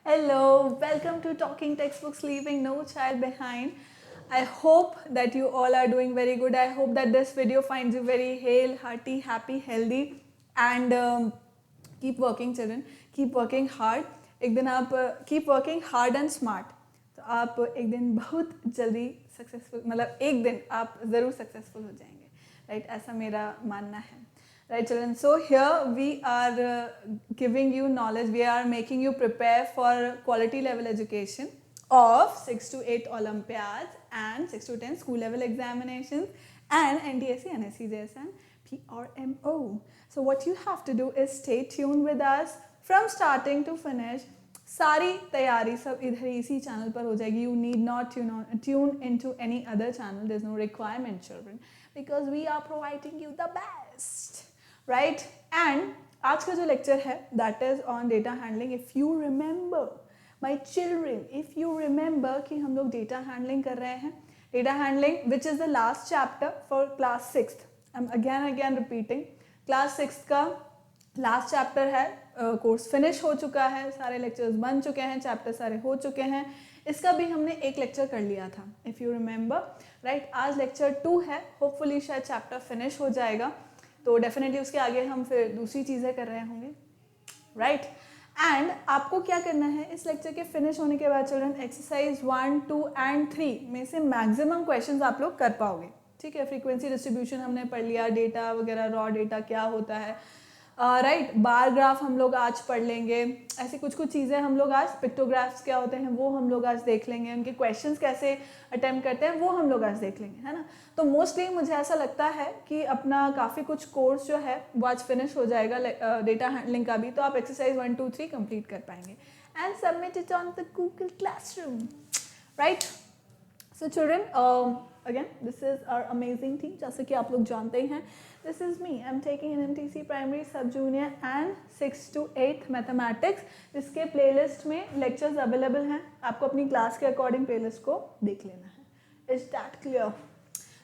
Hello, welcome to Talking Textbooks Leaving No Child Behind. I hope that you all are doing very good. I hope that this video finds you very hale, hearty, happy, healthy and keep working children. Keep working hard. एक दिन आप keep working hard and smart. तो आप एक दिन बहुत जल्दी successful मतलब एक दिन आप ज़रूर सक्सेसफुल हो जाएंगे राइट ऐसा मेरा मानना है right children, so here we are giving you knowledge, we are making you prepare for quality level education of 6 to 8 olympiads and 6 to 10 school level examinations and NTSC, NSC, JSN, PRMO. So what you have to do is stay tuned with us from starting to finish. सारी तैयारी सब इधर इसी channel पर हो जाएगी. You need not tune into any other channel. There's no requirement children because we are providing you the best. Right? And आज का जो लेक्चर है that is on data handling. If you remember, my children, if you remember कि हम लोग data handling कर रहे हैं, data handling which is the last chapter for class 6th. I'm again repeating. class 6th का last chapter है, course finish हो चुका है, सारे लेक्चर्स बन चुके हैं, चैप्टर सारे हो चुके हैं. इसका भी हमने एक लेक्चर कर लिया था इफ़ यू रिमेंबर राइट. आज लेक्चर 2 है, होपफुली शायद चैप्टर फिनिश हो जाएगा तो डेफिनेटली उसके आगे हम फिर दूसरी चीज़ें कर रहे होंगे राइट. एंड आपको क्या करना है इस लेक्चर के फिनिश होने के बाद चिल्ड्रन, एक्सरसाइज 1, 2 एंड 3 में से मैक्सिमम क्वेश्चंस आप लोग कर पाओगे. ठीक है, फ्रीक्वेंसी डिस्ट्रीब्यूशन हमने पढ़ लिया, डेटा वगैरह, रॉ डेटा क्या होता है राइट. बार ग्राफ हम लोग आज पढ़ लेंगे, ऐसी कुछ चीज़ें हम लोग आज, पिक्टोग्राफ्स क्या होते हैं वो हम लोग आज देख लेंगे, उनके क्वेश्चंस कैसे अटेम्प्ट करते हैं वो हम लोग आज देख लेंगे, है ना. तो मोस्टली मुझे ऐसा लगता है कि अपना काफ़ी कुछ कोर्स जो है वो आज फिनिश हो जाएगा डेटा हैंडलिंग का भी. तो आप एक्सरसाइज 1, 2, 3 कंप्लीट कर पाएंगे and submit it on the Google classroom right. So children again this is our amazing team. जैसे कि आप लोग जानते ही हैं, this is me. I'm taking an MTC primary sub junior and 6 to 8 mathematics. इसके playlist में लेक्चर्स अवेलेबल हैं, आपको अपनी क्लास के अकॉर्डिंग प्लेलिस्ट को देख लेना है. Is that clear?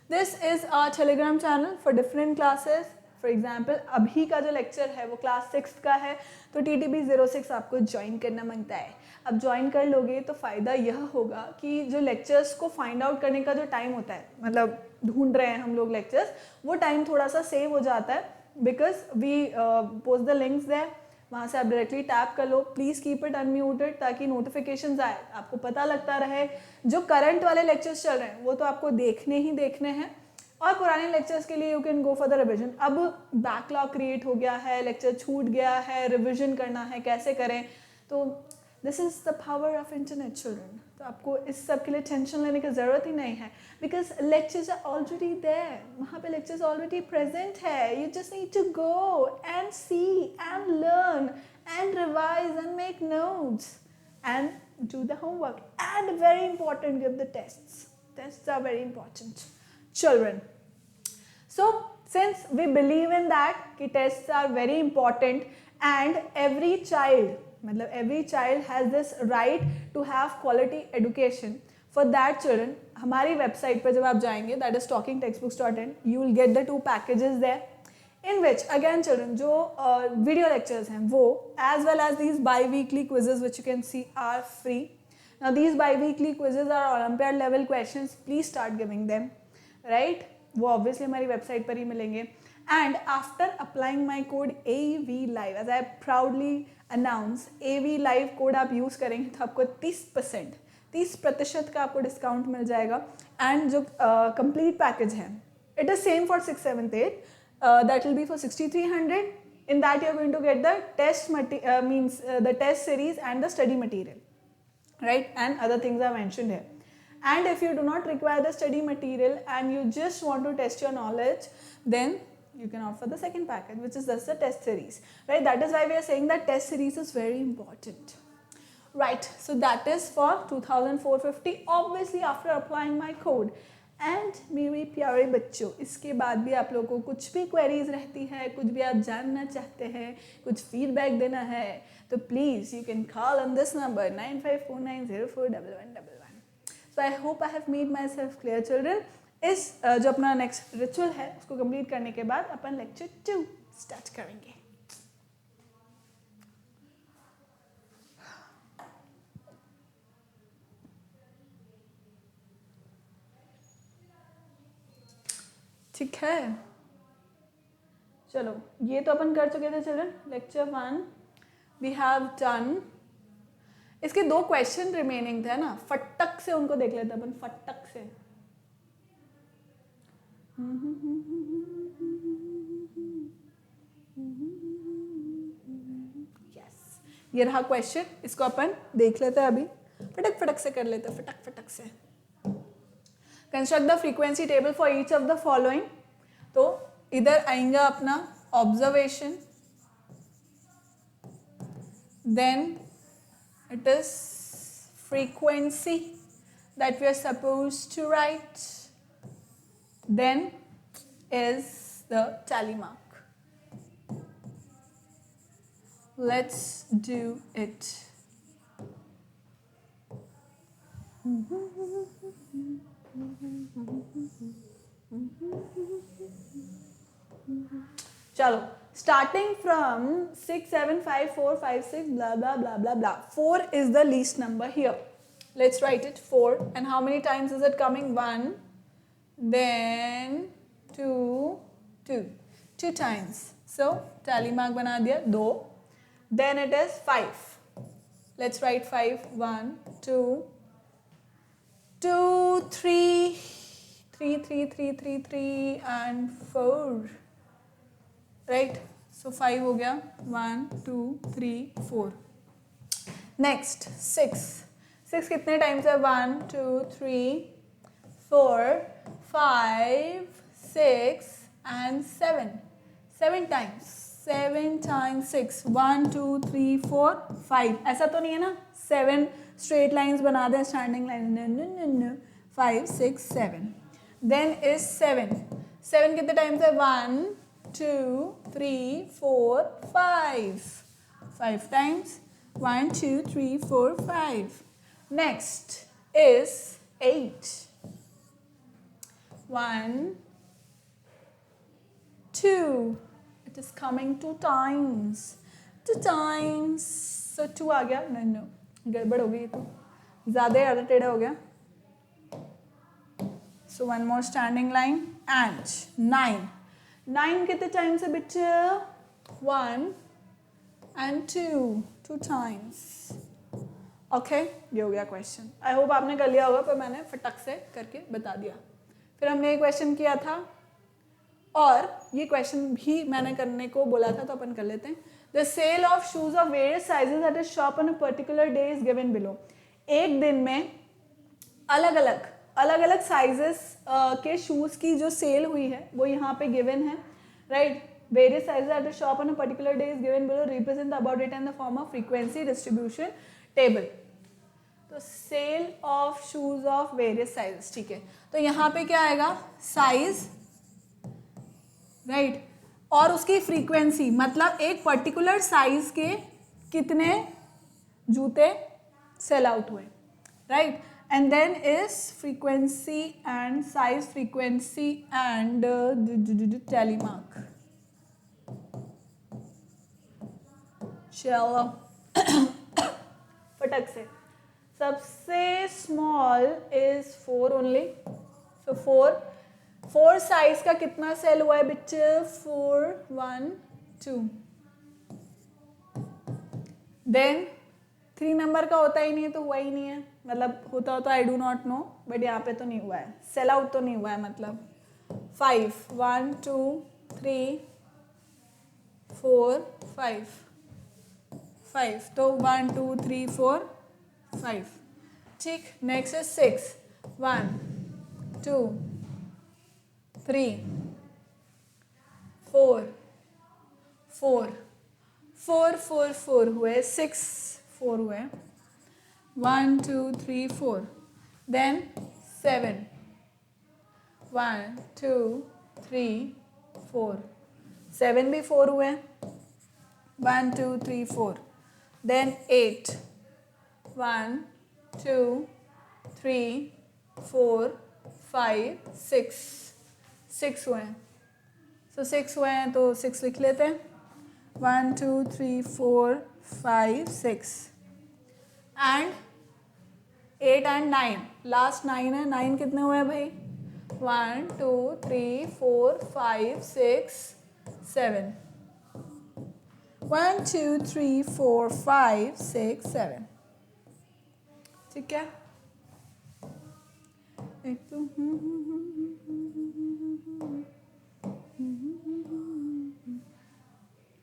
This is our Telegram channel for different classes. For example अभी का जो लेक्चर है वो क्लास 6 का है तो TTB 06 आपको ज्वाइन करना मांगता है. अब ज्वाइन कर लोगे तो फ़ायदा यह होगा कि जो लेक्चर्स को फाइंड आउट करने का जो टाइम होता है, मतलब ढूंढ रहे हैं हम लोग लेक्चर्स, वो टाइम थोड़ा सा सेव हो जाता है because we post the links there. वहाँ से आप डायरेक्टली टैप कर लो. प्लीज़ कीप इट अनम्यूटेड ताकि नोटिफिकेशंस आए, आपको पता लगता रहे. जो करंट वाले लेक्चर्स चल रहे हैं वो तो आपको देखने ही देखने हैं और पुराने लेक्चर्स के लिए you can go for the revision. अब बैकलॉग क्रिएट हो गया है, लेक्चर छूट गया है, रिविजन करना है, कैसे करें. तो this is the power of internet children. तो आपको इस सब के लिए टेंशन लेने की ज़रूरत ही नहीं है because lectures are already there. वहाँ पे लेक्चर्स ऑलरेडी प्रेजेंट है. You just need to go and see and learn and revise and make notes and do the homework and very important give the tests. Tests are very important. Children, so since we believe in that कि tests are very important and every child has this right to have quality education. For that children, हमारी website पर जब आप जाएंगे that is talkingtextbooks.in, you will get the 2 packages there in which again children जो video lectures हैं वो as well as these bi-weekly quizzes which you can see are free. Now these bi-weekly quizzes are Olympiad level questions. Please start giving them, right? वो obviously हमारी website पर ही मिलेंगे. And after applying my code AV Live, as I proudly announce, AV Live code आप use करेंगे तो आपको 30% का आपको डिस्काउंट मिल जाएगा. एंड जो complete पैकेज है it is same for 6, 7, 8. That will be for 6,300. In that you are going to get the the test series and the study material. Right, and other things are mentioned here. And if you do not require the study material and you just want to test your knowledge, then you can opt for the second package, which is just the test series, right? That is why we are saying that test series is very important, right? So that is for 2,450 obviously after applying my code. And मेरे प्यारे बच्चों, इसके बाद भी आप लोगों को कुछ भी क्वेरीज रहती है, कुछ भी आप जानना चाहते हैं, कुछ फीडबैक देना है, तो please you can call on this number 9549041111. So I hope I have made my self clear children. इस जो अपना नेक्स्ट रिचुअल है उसको कंप्लीट करने के बाद अपन लेक्चर 2 स्टार्ट करेंगे. ठीक है, चलो ये तो अपन कर चुके थे children. Lecture 1 we have done. इसके 2 क्वेश्चन रिमेनिंग थे ना, फटक से उनको देख लेते अपन, फटक से। यस, ये रहा क्वेश्चन, इसको अपन देख लेते हैं अभी, फटक फटक से कर लेते हैं, फटक फटक से। Construct the frequency table for each of the following. तो इधर आएगा अपना observation, then it is frequency that we are supposed to write, then is the tally mark. Let's do it. चलो, starting from 6, 7, 5, 4, 5, 6, blah, blah, blah, blah, blah. 4 is the least number here. Let's write it 4. And how many times is it coming? 1, then 2, 2. 2 times. So, tally mark bana diya, 2. Then it is 5. Let's write 5. 1, 2, 2, 3, 3, 3, 3, 3, 3, and 4. Right? So 5 हो गया, 1, 2, 3, 4. Next 6. 6 कितने times है? 1, 2, 3, 4, 5, 6 and 7. 7 times. 7 times 6. 1, 2, 3, 4, 5. ऐसा तो नहीं है ना 7 straight lines बना दें standing line? No. 5, 6, 7. Then is 7. 7 कितने टाइम्स है? 1, 2, 3, 4, 5. 5 times. 1, 2, 3, 4, 5. Next is 8. 1, 2. It is coming 2 times. 2 times. So 2 आ गया? No. गड़बड़ हो गई तो ज़्यादा ज़्यादा टेढ़ा हो गया. So one more standing line and 9. 9 कितने टाइम्स है बच्चे? 1 and 2 times. ओके, ये हो गया क्वेश्चन. आई होप आपने कर लिया होगा, पर मैंने फटक से करके बता दिया. फिर हमने ये क्वेश्चन किया था और ये क्वेश्चन भी मैंने करने को बोला था, तो अपन कर लेते हैं. The sale of shoes of various sizes at a shop on a particular day is given below. एक दिन में अलग अलग साइजेस के शूज़ की जो सेल हुई है वो यहाँ पे गिवन है, right. Various sizes at a shop on a particular day is given below. Represent about it in the form of frequency distribution table. तो sale of shoes of various sizes, ठीक है. तो यहाँ पे क्या आएगा? साइज, राइट, और उसकी फ्रीक्वेंसी, मतलब एक पर्टिकुलर साइज के कितने जूते सेल आउट हुए, right. And then is frequency and size, frequency and tally mark. चलो फटक से. सबसे small is 4 only. So 4 size का कितना सेल हुआ है बच्चे? 4, 1, 2. Then 3 नंबर का होता ही नहीं है तो हुआ ही नहीं है, मतलब होता हो तो आई डू नॉट नो, बट यहाँ पे तो नहीं हुआ है, सेल आउट तो नहीं हुआ है. मतलब 5, 1, 2, 3, 4, 5, तो 1, 2, 3, 4, 5. ठीक. नेक्स्ट है 6. 1, 2, 3, 4 हुए. 6 4 हुए. 1, 2, 3, 4. Then 7. 1, 2, 3, 4. 7 भी 4 हुए. 1, 2, 3, 4. Then 8. 1, 2, 3, 4, 5, 6. 6 हुए. So 6 हुए हैं तो 6 लिख लेते हैं. 1, 2, 3, 4, 5, 6. And 8 and 9. लास्ट 9 है. 9 कितने हुए भाई? 1 2 3 4 5 6 7 1 2 3 4 5 6 7 ठीक है। एक तो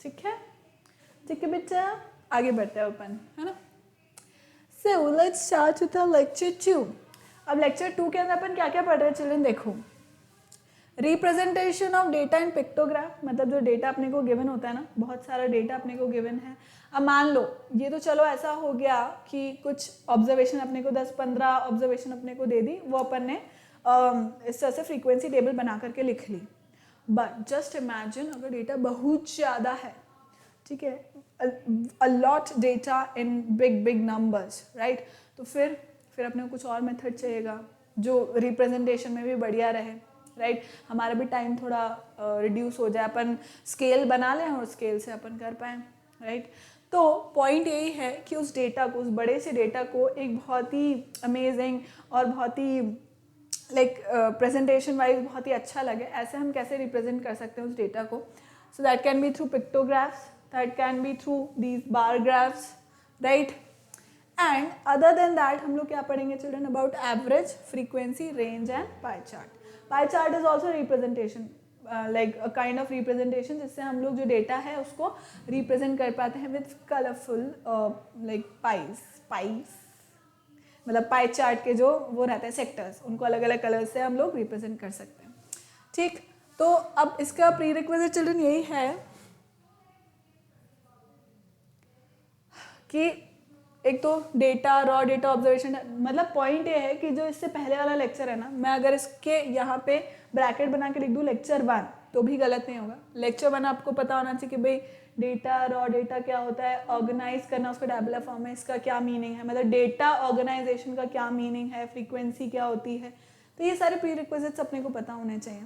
ठीक है, ठीक है बेटा, आगे बढ़ते हैं अपन, है ना। So let's start with our lecture 2. अब lecture 2 के अंदर अपन क्या क्या पढ़ रहे हैं चिल्ड्रन, देखो representation of data in pictograph, मतलब जो डेटा अपने को गिवन होता है ना, बहुत सारा डेटा अपने को गिवन है। अब मान लो ये तो चलो ऐसा हो गया कि कुछ ऑब्जर्वेशन अपने को 10-15 ऑब्जर्वेशन अपने को दे दी, वो अपन ने इस तरह से फ्रीक्वेंसी टेबल बना करके लिख ली। बट जस्ट इमेजिन अगर डेटा बहुत ज़्यादा है, ठीक है, a lot data in big numbers, right? तो फिर अपने को कुछ और मेथड चाहिएगा जो रिप्रेजेंटेशन में भी बढ़िया रहे, राइट? हमारा भी टाइम थोड़ा रिड्यूस हो जाए, अपन स्केल बना लें और स्केल से अपन कर पाएँ, राइट? तो पॉइंट यही है कि उस डेटा को, उस बड़े से डेटा को एक बहुत ही अमेजिंग और बहुत ही लाइक प्रेजेंटेशन वाइज बहुत ही अच्छा लगे, ऐसे हम कैसे रिप्रेजेंट कर सकते हैं उस डेटा को। So that can be through pictographs, that can be through these bar graphs, right? And other than that हम लोग क्या पढ़ेंगे children about average, frequency, range and pie chart. Pie chart is also representation, like a kind of representation जिससे हम लोग जो data है उसको represent कर पाते हैं with colorful like pies, मतलब पाई चार्ट के जो वो रहते हैं सेक्टर्स, उनको अलग अलग कलर से हम लोग रिप्रेजेंट कर सकते हैं, ठीक। तो अब इसका प्री रिक्विजिट चिल्ड्रन यही है कि एक तो डेटा, रॉ डेटा ऑब्जर्वेशन, मतलब पॉइंट ये है कि जो इससे पहले वाला लेक्चर है ना, मैं अगर इसके यहाँ पे ब्रैकेट बना के लिख दूँ लेक्चर 1 तो भी गलत नहीं होगा। लेक्चर 1 आपको पता होना चाहिए कि भाई डेटा, रॉ डेटा क्या होता है, ऑर्गेनाइज करना उसका टैबुलर फॉर्म में, इसका क्या मीनिंग है, मतलब डेटा ऑर्गेनाइजेशन का क्या मीनिंग है, फ्रीक्वेंसी क्या होती है, तो ये सारे प्री रिक्विजिट्स अपने को पता होने चाहिए।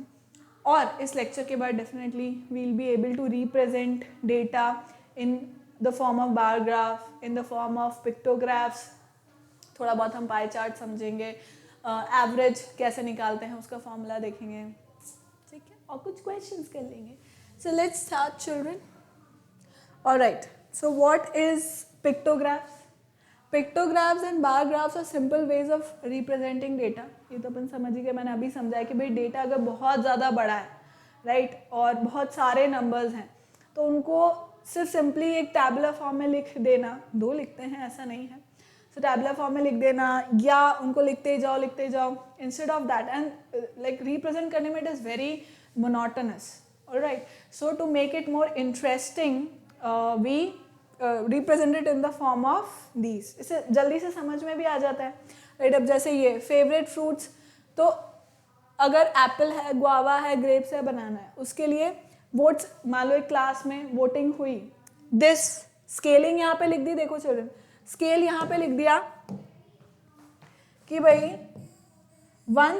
और इस लेक्चर के बाद definitely we will be able to represent data in the form of bar graph, in the form of pictographs, थोड़ा बहुत हम पाई चार्ट समझेंगे, एवरेज कैसे निकालते हैं उसका फॉर्मूला देखेंगे, ठीक है, और कुछ क्वेश्चंस कर लेंगे। So let's start children. Alright, so what is pictographs? Pictographs and bar graphs are simple ways of representing data. ये तो अपन समझ ही गए, मैंने अभी समझाया कि भाई डेटा अगर बहुत ज़्यादा बड़ा है, राइट, और बहुत सारे नंबर्स हैं, तो उनको सिर्फ सिंपली एक टैबुलर फॉर्म में लिख देना, 2 लिखते हैं ऐसा नहीं है, सो टैबुलर फॉर्म में लिख देना या उनको लिखते जाओ instead of that, and like represent करने में it is very monotonous. Alright, so to make it more interesting we represent it in the form of these, इससे जल्दी से समझ में भी आ जाता है, राइट। अब जैसे ये फेवरेट फ्रूट्स, तो अगर एप्पल है, गुआवा है, ग्रेप्स है, बनाना है, उसके लिए वोट्स, मान लो एक क्लास में वोटिंग हुई, दिस स्केलिंग यहाँ पे लिख दी, देखो चिल्ड्रन, स्केल यहाँ पे लिख दिया कि भाई one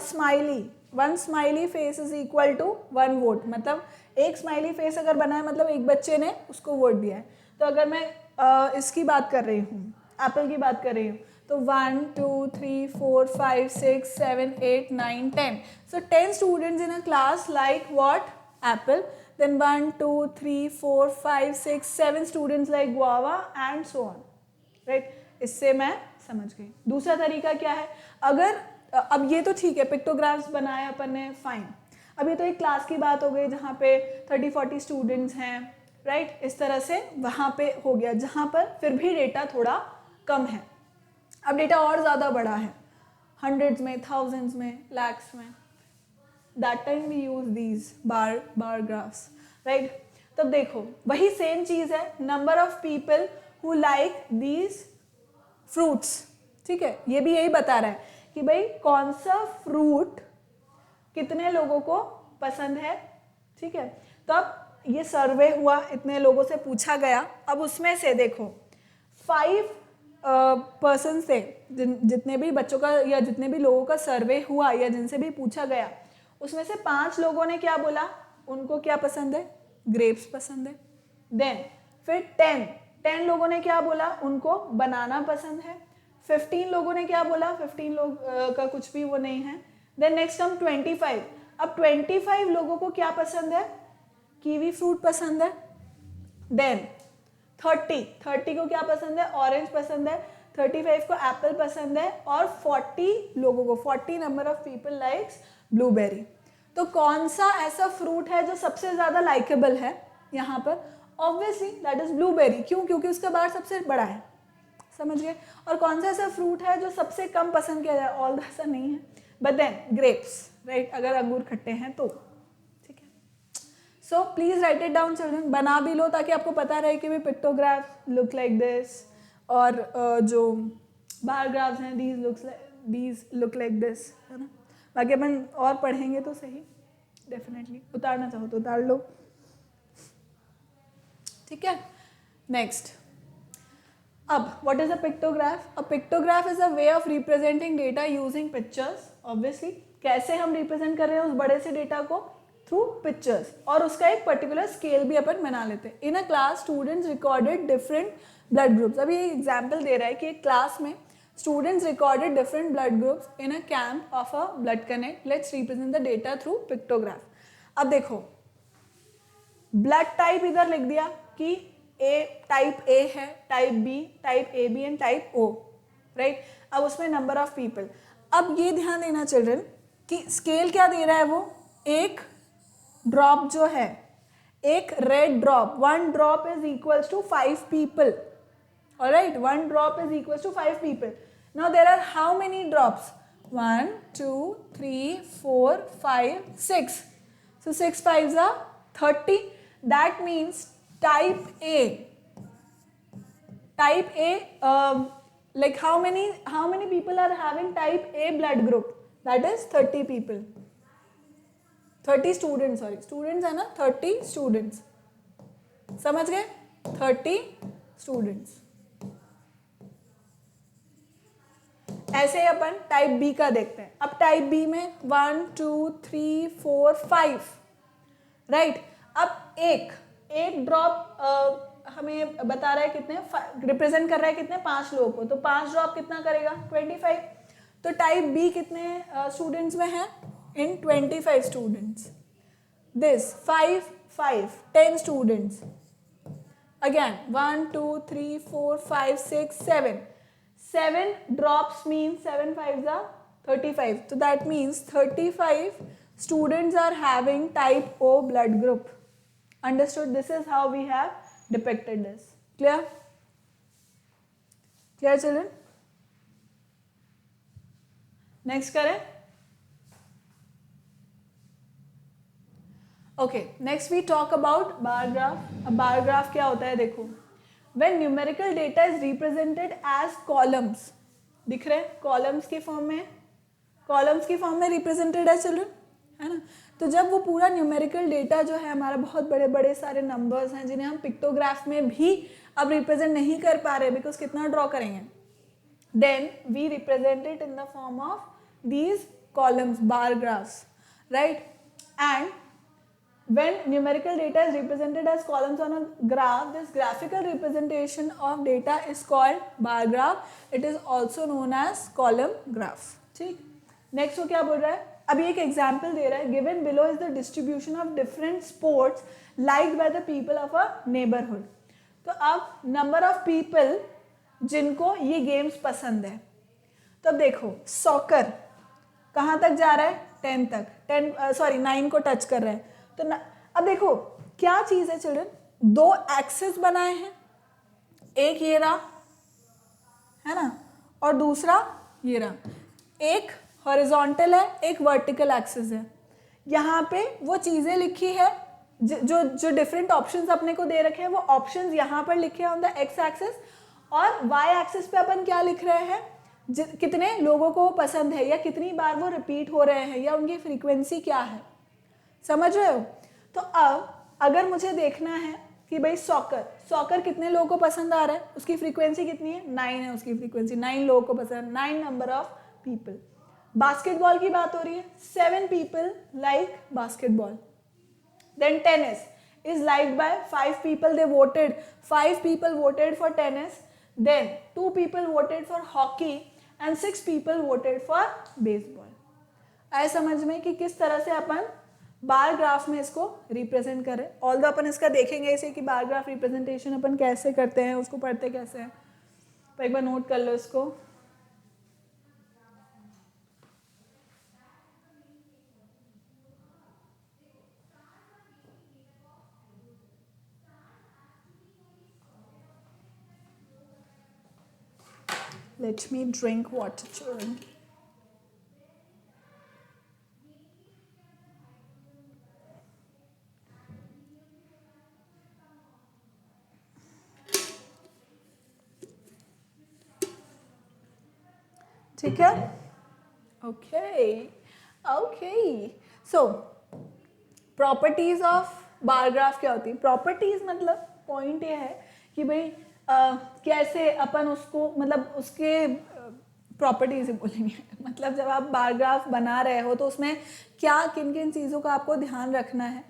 smiley face is equal to 1 vote, मतलब एक स्माइली फेस अगर बना है मतलब एक बच्चे ने उसको वोट दिया है। तो अगर मैं इसकी बात कर रही हूँ, एप्पल की बात कर रही हूँ, तो 1 2 3 4 5 6 7 8 9 10, so 10 students in a class like what? Apple. Then 1 2 3 4 5 6 7 students like guava and so on, right? इससे मैं समझ गई। दूसरा तरीका क्या है, अगर अब ये तो ठीक है, पिक्टोग्राफ्स बनाए अपन ने, फाइन। अब ये तो एक क्लास की बात हो गई जहाँ पे 30-40 स्टूडेंट्स हैं, राइट, इस तरह से वहाँ पे हो गया, जहाँ पर फिर भी डेटा थोड़ा कम है। अब डेटा और ज़्यादा बड़ा है, हंड्रेड्स में, थाउजेंड्स में, लैक्स में, that time we use these bar graphs, right? तब देखो वही सेम चीज़ है, number of people who like these fruits, ठीक है, ये भी यही बता रहा है कि भाई कौन सा फ्रूट कितने लोगों को पसंद है, ठीक है। तब ये सर्वे हुआ, इतने लोगों से पूछा गया, अब उसमें से देखो 5 पर्सन थे, जितने भी बच्चों का या जितने भी लोगों का सर्वे हुआ या जिनसे भी पूछा गया, उसमें से 5 लोगों ने क्या बोला, उनको क्या पसंद है, ग्रेप्स पसंद है। देन फिर 10 लोगों ने क्या बोला, उनको बनाना पसंद है। 15 लोगों ने क्या बोला, 15 लोग का कुछ भी वो नहीं है, देन नेक्स्ट कम 25. अब 25 लोगों को क्या पसंद है? कीवी फ्रूट पसंद है. देन 30 को क्या पसंद है? ऑरेंज पसंद है. 35 को एप्पल पसंद है. और 40 लोगों को, 40 number of people likes blueberry. तो कौन सा ऐसा फ्रूट है जो सबसे ज्यादा लाइकेबल है यहाँ पर? Obviously that is blueberry. क्यों? क्योंकि उसका बार सबसे बड़ा है. समझ गए? और कौन सा ऐसा फ्रूट है जो सबसे कम पसंद किया जाए? ऑल ऐसा नहीं है, बट देन ग्रेप्स, राइट? अगर अंगूर खट्टे हैं तो. ठीक है. So please right it down children. बना भी लो ताकि आपको पता रहे कि भी पिक्टोग्राफ लुक लाइक दिस, और जो बार ग्राफ्स हैं दीज लुक लाइक दिस, है ना? बाकी अपन और पढ़ेंगे तो सही. डेफिनेटली उतारना चाहो तो उतार लो. ठीक है. नेक्स्ट, अब what is a pictograph? A pictograph is a way of representing data using pictures. Obviously कैसे हम रिप्रेजेंट कर रहे हैं उस बड़े से डेटा को? Through pictures. और उसका एक पर्टिकुलर स्केल भी अपन बना लेते हैं. In a class students recorded different blood groups. अभी ये एग्जाम्पल दे रहा है कि एक क्लास में students recorded different blood groups in a camp of a blood connect. Let's represent the data through pictograph. अब देखो, ब्लड टाइप इधर लिख दिया कि ए टाइप ए है, type B, type A B and type O, right? अब उसमें number of people. अब ये ध्यान देना चिल्ड्रन कि स्केल क्या दे रहा है वो? एक ड्रॉप जो है, एक red drop, 1 drop is equals to 5 people. Alright, 1 drop is equals to 5 people. Now there are how many drops? 1 2 3 4 5 6. So 6 5s are 30. That means type A, like how many people are having type A blood group? That is 30 people. 30 students, sorry, students है ना, 30 students. समझ गए? 30 students. ऐसे अपन type B का देखते हैं. अब type B में 1 2 3 4 5, राइट? अब एक ड्रॉप हमें बता रहा है कितने, रिप्रेजेंट कर रहा है कितने, 5 लोगों को. तो 5 ड्रॉप कितना करेगा? 25. तो टाइप बी कितने स्टूडेंट्स में है? इन 25 students. This 5 5 10 students. Again 1 2 3 4 5 6 7. 7 drops means 7 5s are 35. So that means 35 students are having type O blood group. Understood? This is how we have depicted this. Clear? Clear children? Next करें. Okay, next we talk about bar graph. अब bar graph क्या होता है? देखो, when numerical data is represented as columns, दिख रहे हैं? columns की फॉर्म में रिप्रेजेंटेड है चिल्ड्रन, है ना? तो जब वो पूरा न्यूमेरिकल डेटा जो है हमारा, बहुत बड़े बड़े सारे नंबर्स हैं जिन्हें हम पिक्टोग्राफ में भी अब रिप्रेजेंट नहीं कर पा रहे बिकॉज कितना ड्रॉ करेंगे, then we represent it in the form of these columns, bar graphs, right? And when numerical data is represented as columns on a graph, this graphical representation of data is called bar graph. It is also known as column graph. ठीक. Next वो क्या बोल रहा है? अभी एक example दे रहा है. Given below is the distribution of different sports liked by the people of a neighbourhood. तो अब नंबर ऑफ पीपल जिनको ये गेम्स पसंद है. तो अब देखो, सॉकर कहाँ तक जा रहा है? 10 तक, 9 को टच कर रहा है. तो अब देखो क्या चीज है चिल्ड्रन, 2 एक्सिस बनाए हैं, एक ये रहा, है ना, और दूसरा ये रहा. एक हॉरिजॉन्टल है, एक वर्टिकल एक्सिस है. यहाँ पे वो चीजें लिखी है जो डिफरेंट ऑप्शंस अपने को दे रखे हैं, वो ऑप्शंस यहाँ पर लिखे हैं ऑन द एक्स एक्सिस, और वाई एक्सिस पे अपन क्या लिख रहे हैं, कितने लोगों को पसंद है या कितनी बार वो रिपीट हो रहे हैं या उनकी फ्रीक्वेंसी क्या है. समझ रहे हो? तो अब अगर मुझे देखना है कि भाई सॉकर कितने लोगों को पसंद आ रहा है, उसकी फ्रीक्वेंसी कितनी है? 9 है उसकी फ्रीक्वेंसी. 9 लोगों को पसंद, 9 नंबर ऑफ पीपल. बास्केटबॉल की बात हो रही है, 7 people like basketball. Then tennis is liked by 5 people. They voted, 5 people voted for tennis, then 2 people voted for hockey and 6 people voted for baseball. आए समझ में कि किस तरह से अपन बार ग्राफ में इसको रिप्रेजेंट करें। ऑल्दो अपन इसका देखेंगे इसे कि बार ग्राफ रिप्रेजेंटेशन अपन कैसे करते हैं, उसको पढ़ते कैसे हैं, तो एक बार नोट कर लो इसको। Let me drink water, children. ठीक है, okay okay. So properties of bar graph क्या होती है? प्रॉपर्टीज मतलब पॉइंट ये है कि भाई कैसे अपन उसको, मतलब उसके प्रॉपर्टीज ही बोलेंगे मतलब जब आप बार ग्राफ बना रहे हो तो उसमें क्या किन किन चीज़ों का आपको ध्यान रखना है,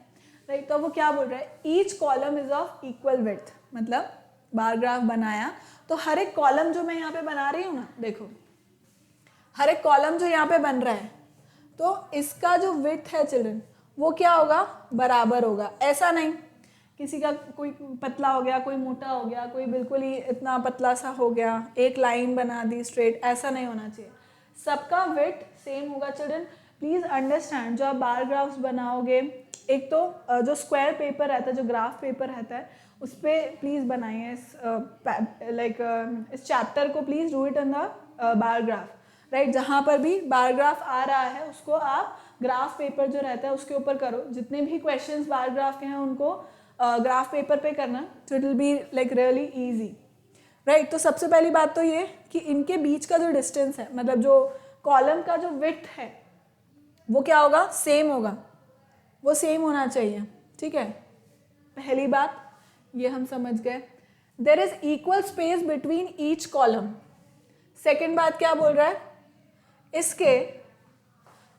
राइट। तो वो क्या बोल रहा है, each column is of equal width. मतलब बार ग्राफ बनाया तो हर एक कॉलम जो मैं यहाँ पे बना रही हूँ ना, देखो हर एक कॉलम जो यहाँ पे बन रहा है तो इसका जो विड्थ है चिल्ड्रन वो क्या होगा, बराबर होगा। ऐसा नहीं किसी का कोई पतला हो गया, कोई मोटा हो गया, कोई बिल्कुल ही इतना पतला सा हो गया, एक लाइन बना दी स्ट्रेट, ऐसा नहीं होना चाहिए। सबका विड्थ सेम होगा चिल्ड्रन। प्लीज़ अंडरस्टैंड, जो आप बार ग्राफ्स बनाओगे, एक तो जो स्क्वायर पेपर रहता है, जो ग्राफ पेपर रहता है, उस पर प्लीज़ बनाइए इस चैप्टर को please do it in the bar graph, right. जहाँ पर भी बार ग्राफ आ रहा है उसको आप ग्राफ पेपर जो रहता है उसके ऊपर करो। जितने भी क्वेश्चंस बार ग्राफ के हैं उनको ग्राफ पेपर पे करना, तो it will be like really easy, right. तो सबसे पहली बात तो ये कि इनके बीच का जो डिस्टेंस है, मतलब जो कॉलम का जो विड्थ है वो क्या होगा, सेम होगा, वो सेम होना चाहिए, ठीक है। पहली बात ये हम समझ गए। There is equal space between each column. Second बात क्या बोल रहा है, इसके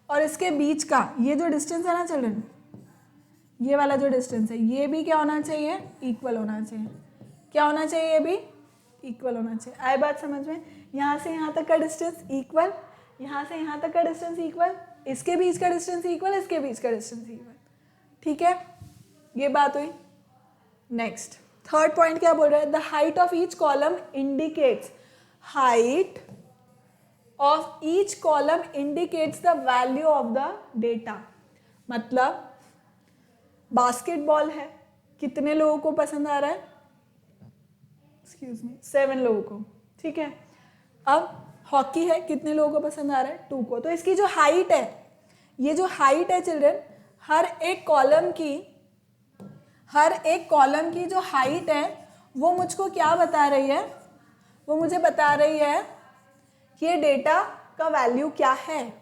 और इसके बीच का ये जो डिस्टेंस है ना चिल्ड्रन, ये वाला जो डिस्टेंस है ये भी क्या होना चाहिए, इक्वल होना चाहिए। क्या होना चाहिए, ये भी इक्वल होना चाहिए। आए बात समझ में? यहाँ से यहाँ तक का डिस्टेंस इक्वल, यहाँ से यहाँ तक का डिस्टेंस इक्वल, इसके बीच का डिस्टेंस इक्वल, इसके बीच का डिस्टेंस इक्वल, ठीक है, ये बात हुई। नेक्स्ट थर्ड पॉइंट क्या बोल रहा है, the height of each column indicates, height of each column indicates the value of the data. मतलब बास्केटबॉल है, कितने लोगों को पसंद आ रहा है, एक्सक्यूज मी 7 लोगों को, ठीक है। अब हॉकी है, कितने लोगों को पसंद आ रहा है, 2 को। तो इसकी जो हाइट है, ये जो हाइट है चिल्ड्रन, हर एक कॉलम की जो हाइट है वो मुझको क्या बता रही है, वो मुझे बता रही है कि ये डेटा का वैल्यू क्या है,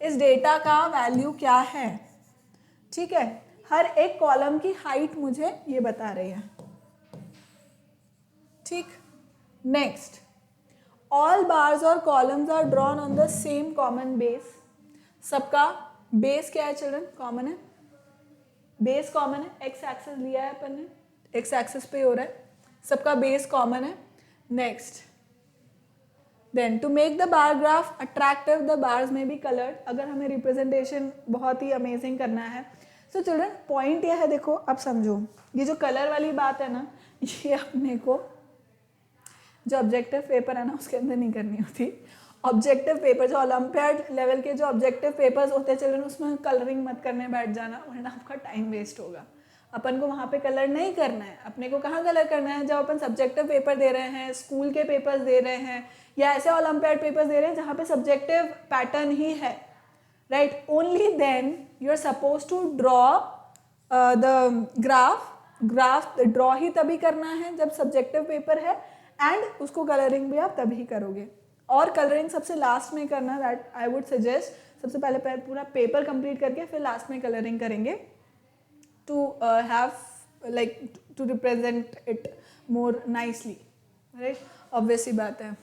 इस डेटा का वैल्यू क्या है, ठीक है। हर एक कॉलम की हाइट मुझे ये बता रही है, ठीक। नेक्स्ट, ऑल बार्स और columns are drawn on the same common base. सबका बेस क्या है चिल्ड्रन, कॉमन है, बेस कॉमन है। एक्स एक्सिस लिया है अपन ने, एक्स एक्सिस पे हो रहा है, सबका बेस कॉमन है। Next, then to make the bar graph attractive the bars में बी कलर्ड। अगर हमें रिप्रेजेंटेशन बहुत ही अमेजिंग करना है, सो चिल्ड्रन पॉइंट यह है, देखो अब समझो, ये जो कलर वाली बात है ना, ये अपने को जो ऑब्जेक्टिव पेपर है ना उसके अंदर नहीं करनी होती। ऑब्जेक्टिव पेपर जो ओलंपियाड लेवल के जो ऑब्जेक्टिव पेपर्स होते हैं चिल्ड्रन, उसमें कलरिंग मत करने बैठ जाना, वरना आपका टाइम वेस्ट होगा। अपन को वहाँ पे कलर नहीं करना है। अपने को कहाँ कलर करना है, जब अपन सब्जेक्टिव पेपर दे रहे हैं, स्कूल के पेपर्स दे रहे हैं, या ऐसे ओलंपियाड पेपर्स दे रहे हैं जहाँ पे सब्जेक्टिव पैटर्न ही है, right. Only then you are suppose to draw the graph draw ही तभी करना है जब सब्जेक्टिव पेपर है, एंड उसको कलरिंग भी आप तभी करोगे। और कलरिंग सबसे लास्ट में करना, दैट आई वुड सजेस्ट। सबसे पहले पूरा पेपर कंप्लीट करके फिर लास्ट में कलरिंग करेंगे, to have like to represent it more nicely, right. Obviously बात है।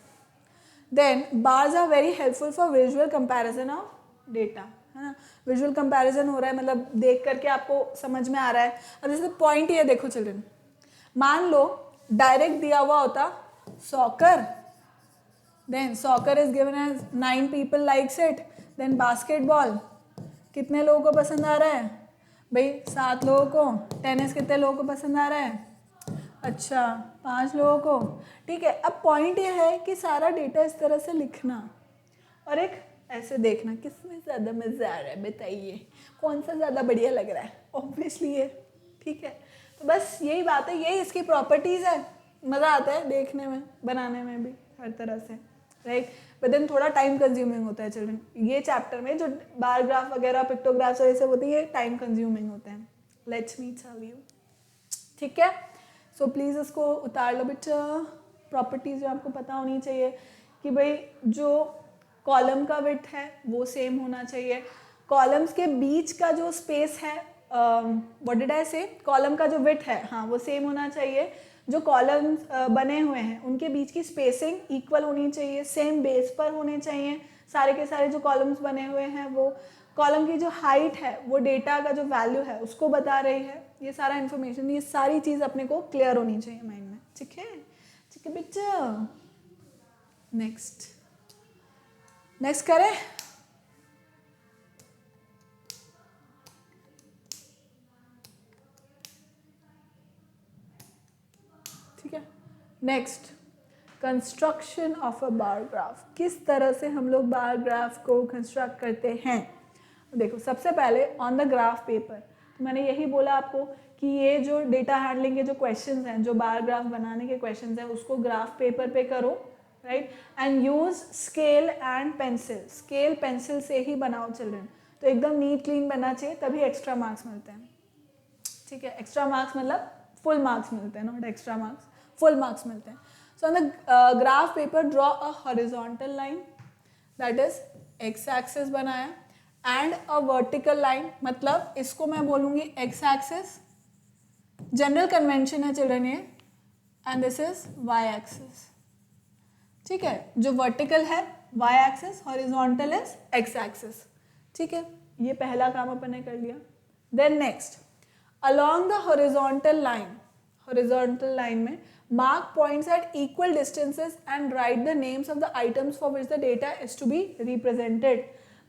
Then bars are very helpful for visual comparison of data, है ना। विजुअल कंपैरिजन हो रहा है, मतलब देख करके आपको समझ में आ रहा है। अब जैसे पॉइंट ये देखो चिल्ड्रन, मान लो डायरेक्ट दिया हुआ होता soccer, then soccer is given as 9 people likes it, then basketball कितने लोगों को पसंद आ रहा है भाई? 7 लोगों को। टेनिस कितने लोगों को पसंद आ रहा है? अच्छा 5 लोगों को। ठीक है, अब पॉइंट ये है कि सारा डेटा इस तरह से लिखना और एक ऐसे देखना किसमें ज़्यादा मज़ा आ रहा है, बताइए कौन सा ज़्यादा बढ़िया लग रहा है? ऑब्वियसली ये। ठीक है, तो बस यही बात है, यही इसकी प्रॉपर्टीज़ है। मज़ा आता है देखने में, बनाने में भी हर तरह से, राइट। बट देन थोड़ा टाइम कंज्यूमिंग होता है चिल्ड्रन। ये चैप्टर में जो बार ग्राफ वगैरह पिक्टोग्राफ्स और ये सब होते हैं, ये टाइम कंज्यूमिंग होते हैं। Let's me tell you. ठीक है, सो प्लीज़ इसको उतार लो बेटा। प्रॉपर्टीज़ जो आपको पता होनी चाहिए कि भाई जो कॉलम का विड्थ है वो सेम होना चाहिए, कॉलम्स के बीच का जो स्पेस है, व्हाट डिड आई से, कॉलम का जो विड्थ है हाँ वो सेम होना चाहिए, जो कॉलम्स बने हुए हैं उनके बीच की स्पेसिंग इक्वल होनी चाहिए, सेम बेस पर होने चाहिए सारे के सारे जो कॉलम्स बने हुए हैं वो, कॉलम की जो हाइट है वो डेटा का जो वैल्यू है उसको बता रही है। ये सारा इन्फॉर्मेशन, ये सारी चीज़ अपने को क्लियर होनी चाहिए माइंड में। ठीक है बेटा। नेक्स्ट करें। ठीक है, next construction of a bar graph. किस तरह से हम लोग बार ग्राफ को कंस्ट्रक्ट करते हैं? देखो सबसे पहले ऑन द ग्राफ पेपर, तो मैंने यही बोला आपको कि ये जो डेटा हैंडलिंग के जो क्वेश्चंस हैं, जो बार ग्राफ बनाने के क्वेश्चंस हैं, उसको ग्राफ पेपर पे करो, right, and use scale and pencil. Scale pencil से ही बनाओ चिल्ड्रन, तो एकदम नीट क्लीन बनना चाहिए, तभी एक्स्ट्रा मार्क्स मिलते हैं। ठीक है, एक्स्ट्रा मार्क्स मतलब फुल मार्क्स मिलते हैं, not extra marks, full marks मिलते हैं। So on the graph paper draw a horizontal line, that is x axis बनाया, एंड अ वर्टिकल लाइन, मतलब इसको मैं बोलूंगी एक्स एक्सिस, जनरल कन्वेंशन है चिल्ड्रन ये, and this is y axis. ठीक है, जो वर्टिकल है y axis, horizontal is x axis. ठीक है, ये पहला काम अपन ने कर लिया। Then next, along the horizontal line में mark points at equal distances and write the names of the items for which the data is to be represented।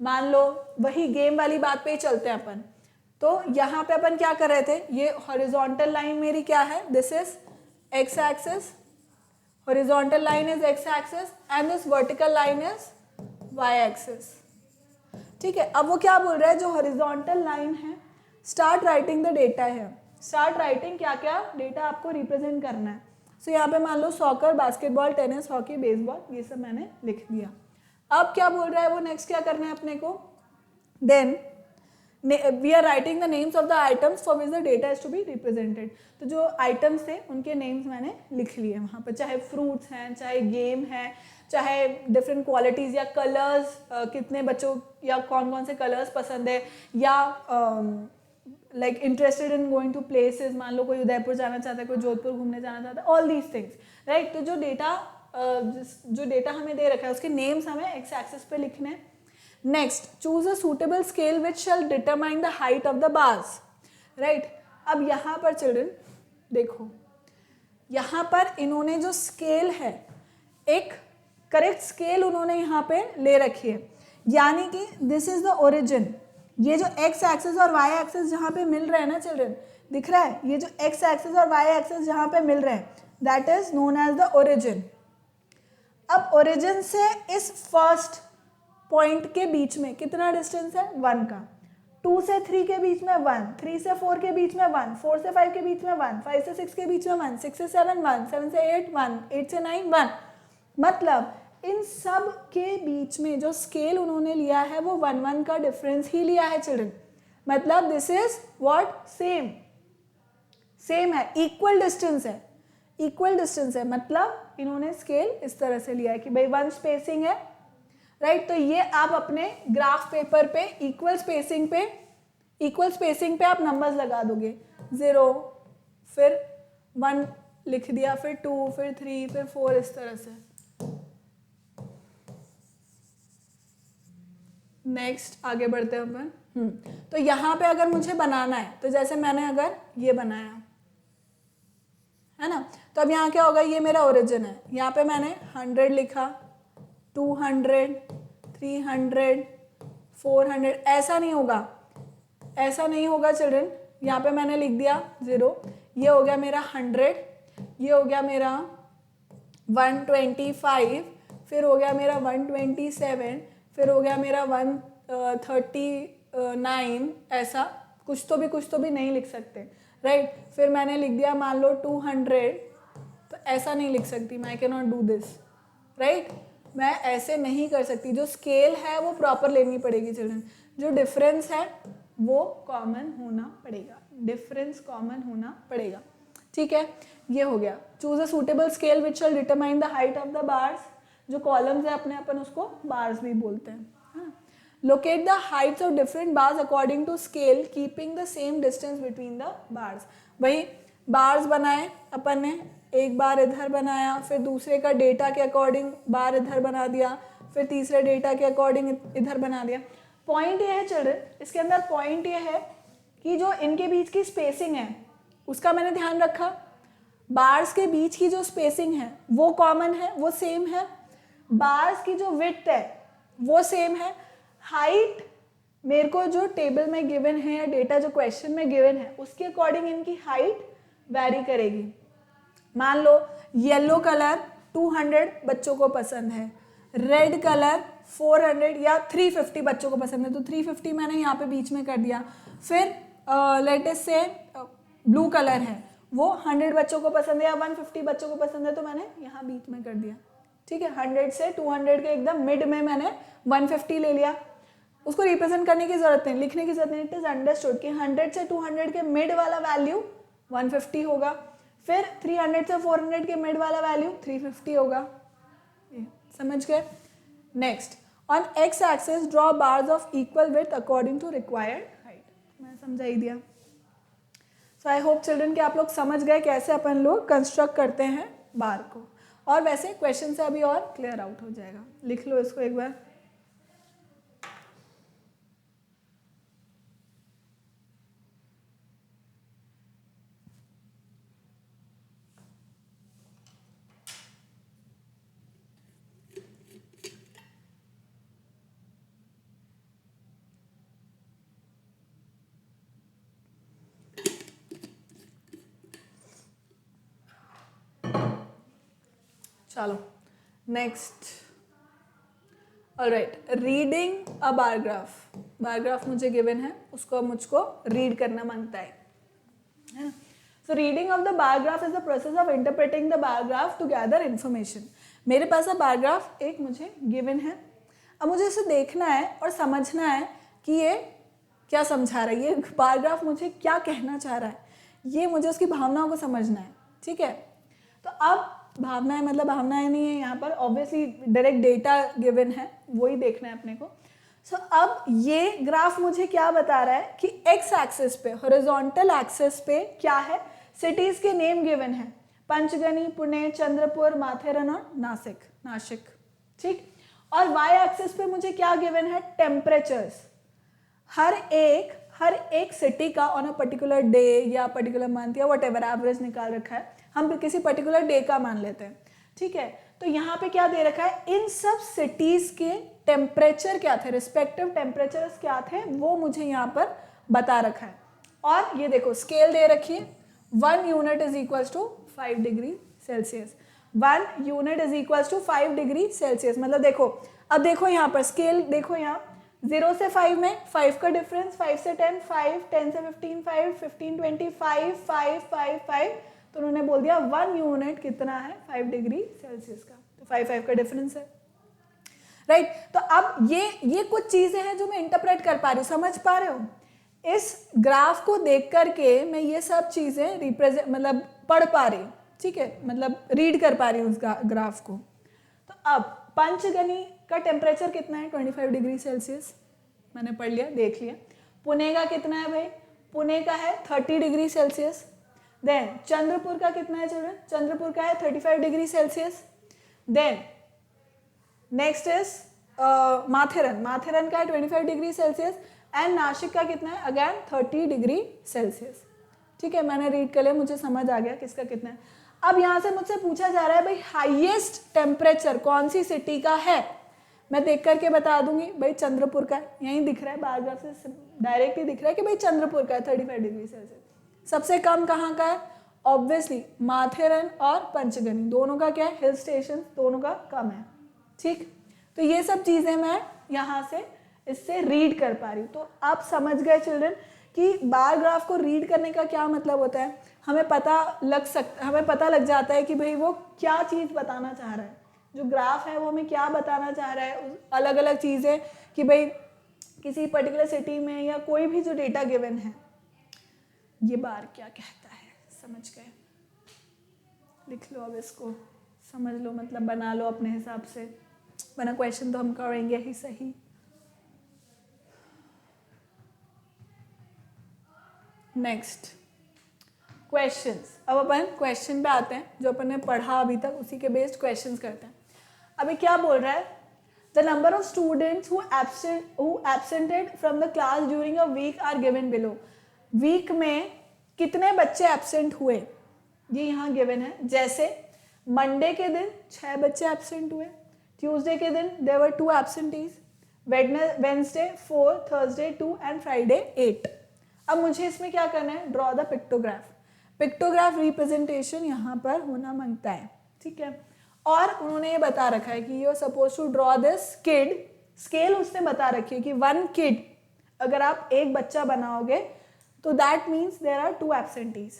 मान लो वही गेम वाली बात पे ही चलते हैं अपन, तो यहाँ पे अपन क्या कर रहे थे, ये horizontal line मेरी क्या है, this is x axis, horizontal line is x axis and this vertical line is y axis। ठीक है, अब वो क्या बोल रहा है, जो horizontal line है स्टार्ट राइटिंग द डेटा है, स्टार्ट राइटिंग क्या क्या डेटा आपको रिप्रेजेंट करना है। सो यहाँ पे मान लो soccer, basketball, tennis, hockey, baseball, ये सब मैंने लिख दिया। अब क्या बोल रहा है वो, नेक्स्ट क्या करना है अपने को, then we are writing the names of the items for which the data is to be represented. तो जो आइटम्स थे उनके नेम्स मैंने लिख लिए वहाँ पर, चाहे फ्रूट्स हैं, चाहे गेम है, चाहे डिफरेंट क्वालिटीज़ या कलर्स, कितने बच्चों या कौन कौन से कलर्स पसंद है, या like interested in going to places, मान लो कोई उदयपुर जाना चाहता है, कोई जोधपुर घूमने जाना चाहता है, ऑल दीज थिंग्स, राइट। तो जो डेटा हमें दे रखा है उसके नेम्स हमें एक्स एक्सिस पे लिखने हैं। Next, choose a suitable scale which shall determine the height of the bars, right. अब यहाँ पर चिल्ड्रन देखो, यहाँ पर इन्होंने जो स्केल है, एक करेक्ट स्केल उन्होंने यहाँ पे ले रखी है, यानी कि दिस इज द ओरिजिन। ये जो एक्स एक्सिस और वाई एक्सिस जहाँ पे मिल रहे हैं ना चिल्ड्रन, दिख रहा है, ये जो एक्स एक्सिस और वाई एक्सिस जहाँ पे मिल रहे हैं, that is known as the origin. अब ओरिजिन से इस फर्स्ट पॉइंट के बीच में कितना डिस्टेंस है, 1 का। 2 से 3 के बीच में 1, 3 से 4 के बीच में 1, 4 से 5 के बीच में 1, 5 से 6 के बीच में 1, 6 से 7 1, 7 से 8 1, 8 से 9 1। मतलब इन सब के बीच में जो स्केल उन्होंने लिया है वो 1 1 का डिफरेंस ही लिया है चिल्ड्रन। मतलब दिस इज व्हाट, सेम है, इक्वल डिस्टेंस है, इक्वल डिस्टेंस है। मतलब इन्होंने स्केल इस तरह से लिया है कि भाई 1 स्पेसिंग है, राइट। तो ये आप अपने ग्राफ पेपर पे इक्वल स्पेसिंग पे आप नंबर्स लगा दोगे, 0 फिर 1 लिख दिया, फिर 2 फिर 3 फिर 4, इस तरह से। नेक्स्ट आगे बढ़ते हैं अपन। तो यहाँ पे अगर मुझे बनाना है, तो जैसे मैंने अगर ये बनाया है ना, तो अब यहाँ क्या होगा, ये मेरा ओरिजिन है, यहाँ पे मैंने 100 लिखा, 200, 300, 400, ऐसा नहीं होगा, ऐसा नहीं होगा चिल्ड्रन। यहाँ पे मैंने लिख दिया 0, ये हो गया मेरा 100, ये हो गया मेरा 125, फिर हो गया मेरा 127, फिर हो गया मेरा 139, ऐसा कुछ तो भी नहीं लिख सकते, राइट। फिर मैंने लिख दिया मान लो 200, तो ऐसा नहीं लिख सकती, मैं can not do this, right. मैं ऐसे नहीं कर सकती, जो स्केल है वो प्रॉपर लेनी पड़ेगी चिल्ड्रन, जो डिफरेंस है वो कॉमन होना पड़ेगा, डिफरेंस कॉमन होना पड़ेगा, ठीक है। ये हो गया। Choose a suitable scale which shall determine the height of the bars, जो कॉलम्स है अपने अपन उसको बार्स भी बोलते हैं। Locate the heights of different bars according to scale keeping the same distance between the bars. वही बार्स बनाए अपन ने, एक बार इधर बनाया, फिर दूसरे का डेटा के अकॉर्डिंग बार इधर बना दिया, फिर तीसरे डेटा के अकॉर्डिंग इधर बना दिया। पॉइंट ये है चिल्ड्रन, इसके अंदर पॉइंट ये है कि जो इनके बीच की स्पेसिंग है उसका मैंने ध्यान रखा, बार्स के बीच की जो स्पेसिंग है वो कॉमन है, वो सेम है, बार्स की जो विड्थ है वो सेम है, हाइट मेरे को जो टेबल में गिवन है या डेटा जो क्वेश्चन में गिवन है उसके अकॉर्डिंग इनकी हाइट वैरी करेगी। मान लो येलो कलर 200 बच्चों को पसंद है, रेड कलर 400 या 350 बच्चों को पसंद है, तो 350 मैंने यहाँ पे बीच में कर दिया। फिर लेटेस्ट से ब्लू कलर है, वो 100 बच्चों को पसंद है या 150 बच्चों को पसंद है, तो मैंने यहाँ बीच में कर दिया, ठीक है। 100 से 200 के एकदम मिड में मैंने 150 ले लिया। उसको रिप्रेजेंट करने की जरूरत नहीं, लिखने की जरूरत नहीं, इट इज अंडरस्टूड कि 100 से 200 के मिड वाला वैल्यू 150 होगा, फिर 300 से 400 के मिड वाला वैल्यू 350 होगा, समझ गए। Next, on x axis draw bars of equal width according to required height. मैं समझा ही दिया। सो आई होप चिल्ड्रन कि आप लोग समझ गए कैसे अपन लोग कंस्ट्रक्ट करते हैं बार को, और वैसे क्वेश्चन से अभी और क्लियर आउट हो जाएगा। लिख लो इसको एक बार। चलो नेक्स्ट, alright, reading a bar graph. Bar graph मुझे गिवन है, उसको मुझको रीड करना मांगता है ना। So reading of the bar graph is the process of interpreting the bar graph to gather information. मेरे पास बार ग्राफ एक मुझे गिवन है, अब मुझे इसे देखना है और समझना है कि ये क्या समझा रहा है, ये बार ग्राफ मुझे क्या कहना चाह रहा है, ये मुझे उसकी भावनाओं को समझना है, ठीक है। तो अब भावनाएं मतलब भावनाएं नहीं है यहाँ पर, ऑब्वियसली डायरेक्ट डेटा गिवन है, वही देखना है अपने को। सो अब ये ग्राफ मुझे क्या बता रहा है कि एक्स एक्सिस पे, हॉरिजॉन्टल एक्सिस पे क्या है, सिटीज के नेम गिवन है, पंचगनी, पुणे, चंद्रपुर, माथेरन और नासिक, ठीक। और वाई एक्सिस पे मुझे क्या गिवन है, टेम्परेचर्स, हर एक सिटी का ऑन अ पर्टिकुलर डे या पर्टिकुलर मंथ या व्हाटएवर एवरेज निकाल रखा है, हम किसी पर्टिकुलर डे का मान लेते हैं, ठीक है। तो यहाँ पे क्या दे रखा है, इन सब सिटीज के टेम्परेचर क्या थे, रिस्पेक्टिव टेम्परेचर्स क्या थे, वो मुझे यहाँ पर बता रखा है। और ये देखो स्केल दे रखी है, 1 unit is equals to 5 degree Celsius, 1 unit is equals to 5 degree Celsius. मतलब देखो, अब देखो यहाँ पर स्केल देखो, यहाँ 0 से 5 में 5 का डिफरेंस, 5 से 10 5, 10 से 15 5, 15 20 5 5 5 5, तो उन्होंने बोल दिया 1 यूनिट कितना है, 5 डिग्री सेल्सियस का, तो 5 का डिफरेंस है, राइट। तो अब ये कुछ चीजें हैं जो मैं इंटरप्रेट कर पा रही हूँ, समझ पा रहे हो। इस ग्राफ को देख करके मैं ये सब चीजें रिप्रेजेंट मतलब पढ़ पा रही हूँ, ठीक है, मतलब रीड कर पा रही हूँ उस ग्राफ को। तो अब पंचगनी का टेम्परेचर कितना है, 25 डिग्री सेल्सियस, मैंने पढ़ लिया, देख लिया। पुणे का कितना है भाई, पुणे का है 30 डिग्री सेल्सियस। देन चंद्रपुर का कितना है चिल्ड्रन, चंद्रपुर का है 35 degree Celsius. Then next is Matheran का है 25 डिग्री सेल्सियस, एंड नासिक का कितना है, अगेन 30 डिग्री सेल्सियस, ठीक है। मैंने रीड कर लिया, मुझे समझ आ गया किसका कितना है। अब यहाँ से मुझसे पूछा जा रहा है भाई हाईएस्ट टेम्परेचर कौन सी सिटी का है, मैं देख करके बता दूंगी भाई चंद्रपुर का है, यहीं दिख रहा है बार ग्राफ से डायरेक्टली दिख रहा है कि भाई चंद्रपुर का है 35 डिग्री सेल्सियस। सबसे कम कहाँ का है? ऑब्वियसली माथेरन और पंचगनी, दोनों का क्या है? हिल स्टेशन, दोनों का कम है। ठीक, तो ये सब चीज़ें मैं यहाँ से इससे रीड कर पा रही हूँ। तो आप समझ गए चिल्ड्रन कि बार ग्राफ को रीड करने का क्या मतलब होता है। हमें पता लग जाता है कि भाई वो क्या चीज़ बताना चाह रहा है, जो ग्राफ है वो हमें क्या बताना चाह रहा है, अलग अलग चीज़ें कि भाई किसी पर्टिकुलर सिटी में या कोई भी जो डेटा गिवन है ये बार क्या कहता है। समझ गए? लिख लो अब इसको, समझ लो, मतलब बना लो अपने हिसाब से, वरना क्वेश्चन तो हम करेंगे ही सही। Next questions. अब अपन क्वेश्चन पे आते हैं, जो अपन ने पढ़ा अभी तक उसी के बेस्ड क्वेश्चंस करते हैं। अभी क्या बोल रहा है? The number of students who absented from the class during a week are given below. Week में कितने बच्चे एब्सेंट हुए ये यहाँ गिवन है। जैसे मंडे के दिन 6 बच्चे एब्सेंट हुए, ट्यूसडे के दिन there were 2 absentees, Wednesday 4, Thursday 2 and Friday 8। अब मुझे इसमें क्या करना है? Draw the pictograph. Pictograph representation यहाँ पर होना मांगता है, ठीक है। और उन्होंने ये बता रखा है कि you are suppose to draw this kid, scale उसने बता रखी है कि 1 किड, अगर आप एक बच्चा बनाओगे तो that means there are 2 absentees,